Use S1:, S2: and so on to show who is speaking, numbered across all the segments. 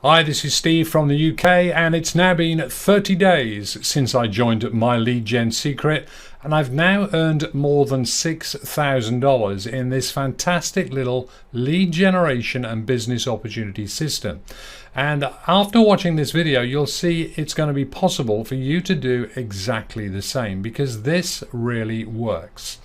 S1: Hi, this is Steve from the UK, and it's now been 30 days since I joined My Lead Gen Secret, and I've now earned more than $6,000 in this fantastic little lead generation and business opportunity system. And after watching this video, you'll see it's going to be possible for you to do exactly the same, because this really works.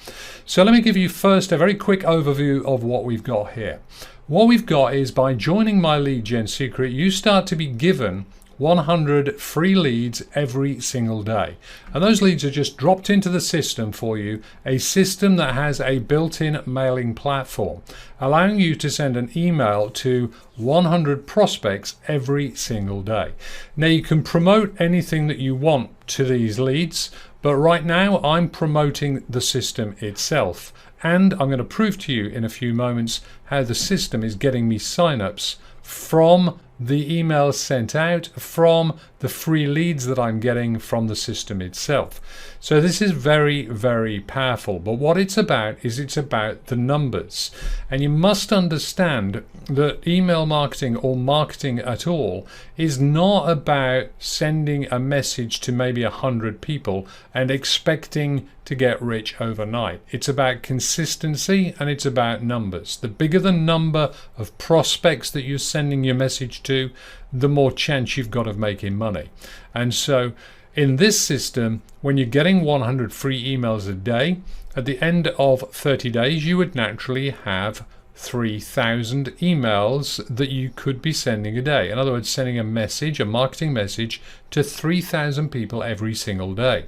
S1: So let me give you first a very quick overview of what we've got here. What we've got is, by joining My Lead Gen Secret, you start to be given 100 free leads every single day. And those leads are just dropped into the system for you, a system that has a built-in mailing platform, allowing you to send an email to 100 prospects every single day. Now, you can promote anything that you want to these leads, but right now I'm promoting the system itself. And I'm going to prove to you in a few moments how the system is getting me signups from the emails sent out, from the free leads that I'm getting from the system itself. So this is very, very powerful. But what it's about is it's about the numbers. And you must understand that email marketing, or marketing at all, is not about sending a message to maybe 100 people and expecting to get rich overnight. It's about consistency, and it's about numbers. The bigger the number of prospects that you're sending your message to, the more chance you've got of making money. And so in this system, when you're getting 100 free emails a day, at the end of 30 days, you would naturally have 3,000 emails that you could be sending a day. In other words, sending a message, a marketing message, to 3,000 people every single day.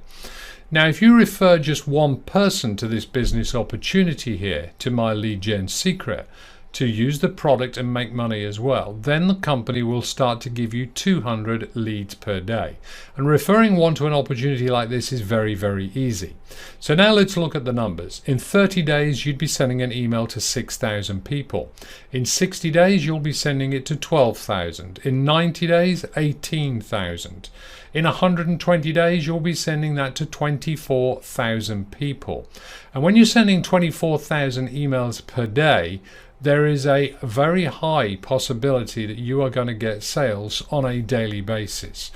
S1: Now, if you refer just one person to this business opportunity here, to My Lead Gen Secret, to use the product and make money as well, then the company will start to give you 200 leads per day. And referring one to an opportunity like this is very, very easy. So now let's look at the numbers. In 30 days, you'd be sending an email to 6,000 people. In 60 days, you'll be sending it to 12,000. In 90 days, 18,000. In 120 days, you'll be sending that to 24,000 people. And when you're sending 24,000 emails per day, there is a very high possibility that you are going to get sales on a daily basis.